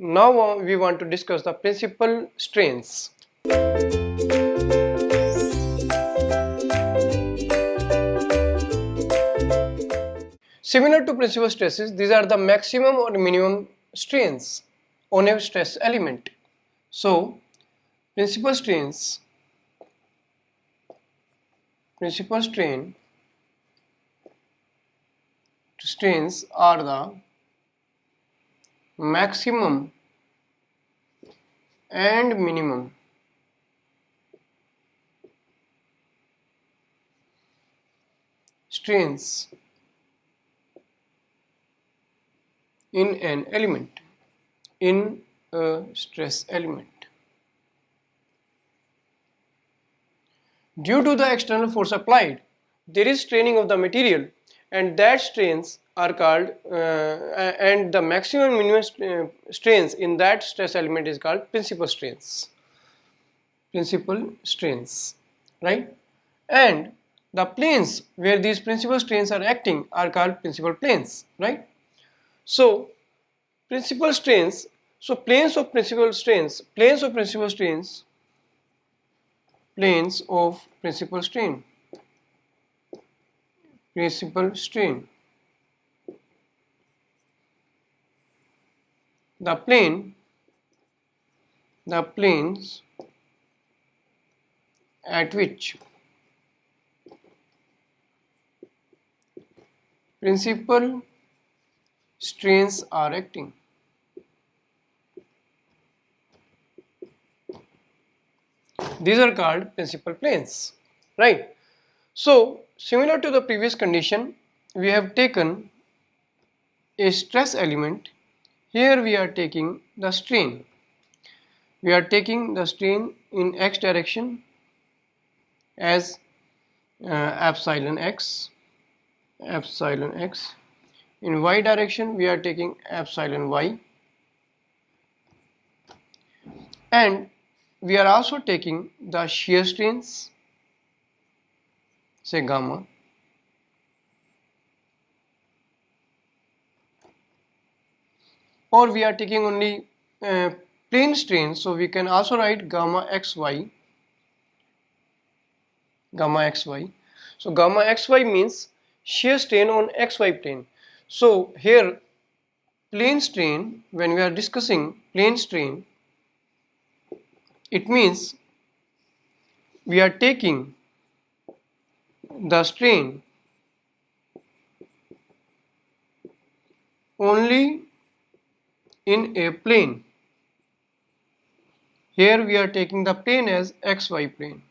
Now we want to discuss the principal strains. Similar to principal stresses, these are the maximum or minimum strains on a stress element. So, principal strain strains are the maximum and minimum strains in an element, in a stress element. Due to the external force applied, there is straining of the material, and that strains are called and the maximum and minimum strains in that stress element is called principal strains. Right? And the planes where these principal strains are acting are called principal planes, right? So principal strains, so planes of principal strain, planes of principal strain. The planes at which principal strains are acting. These are called principal planes, right? So similar to the previous condition, we have taken a stress element. Here we are taking the strain. We are taking the strain in x direction as epsilon x. In y direction we are taking epsilon y, and we are also taking the shear strains, say gamma, or we are taking only plane strain, so we can also write gamma xy. So gamma xy means shear strain on xy plane. So here plane strain, when we are discussing plane strain, it means we are taking the strain only in a plane. Here we are taking the plane as xy plane.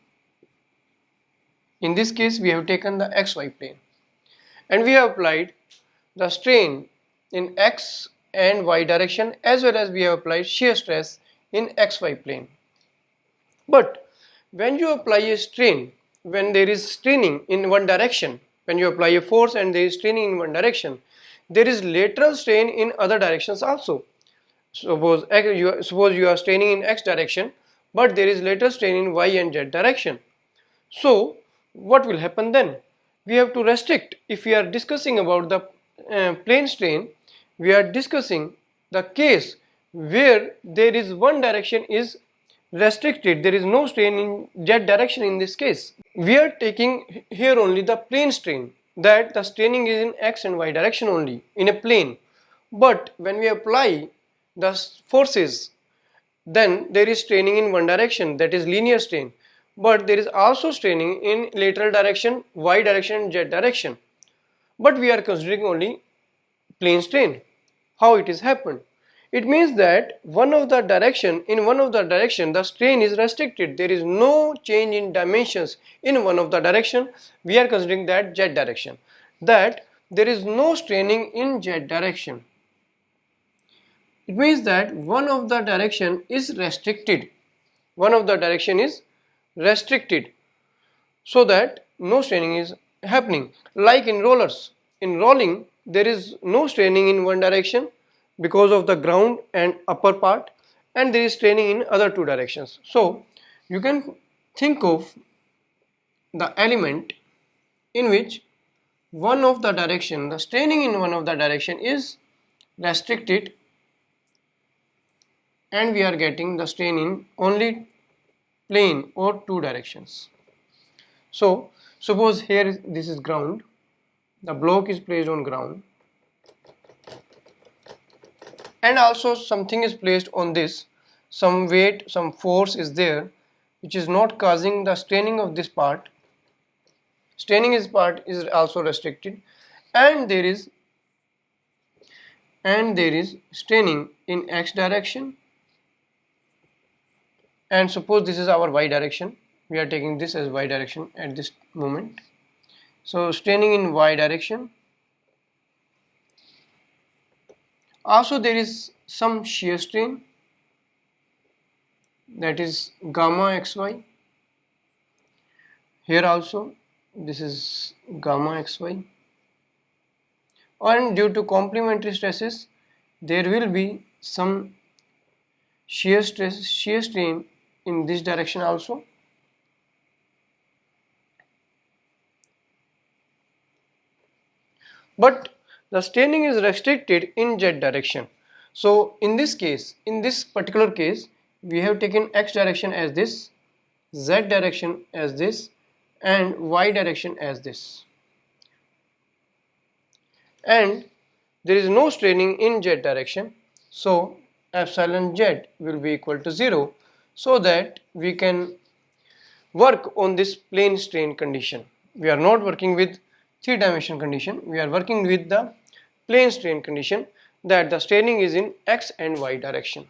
In this case we have taken the xy plane, and we have applied the strain in x and y direction, as well as we have applied shear stress in xy plane. But when you apply a strain, when there is straining in one direction, when you apply a force and there is straining in one direction, there is lateral strain in other directions also. Suppose you are straining in x direction, but there is lateral strain in y and z direction. So what will happen then? We have to restrict. If we are discussing about the plane strain, we are discussing the case where there is one direction is restricted, there is no strain in z direction. In this case we are taking here only the plane strain, that the straining is in x and y direction only in a plane. But when we apply the forces, then there is straining in one direction, that is linear strain, but there is also straining in lateral direction, y direction and z direction, but we are considering only plane strain. How it is happened? It means that in one of the direction the strain is restricted, there is no change in dimensions in one of the direction. We are considering that z direction, that there is no straining in z direction. It means that one of the direction is restricted, so that no straining is happening. Like in rollers, in rolling there is no straining in one direction because of the ground and upper part, and there is straining in other two directions. So you can think of the element in which one of the direction, the straining in one of the direction is restricted, and we are getting the strain in only plane or two directions. So suppose here this is ground, the block is placed on ground, and also something is placed on this, some weight, some force is there which is not causing the straining of this part. Straining this part is also restricted, and there is straining in x direction, and suppose this is our y direction, we are taking this as y direction at this moment. So straining in y direction. Also there is some shear strain, that is gamma xy. Here also this is gamma xy, and due to complementary stresses there will be some shear strain in this direction also. But the straining is restricted in z direction. So in this case, in this particular case, we have taken x direction as this, z direction as this, and y direction as this, and there is no straining in z direction, so epsilon z will be equal to 0, so that we can work on this plane strain condition. We are not working with three-dimensional condition, we are working with the plane strain condition, that the straining is in x and y direction.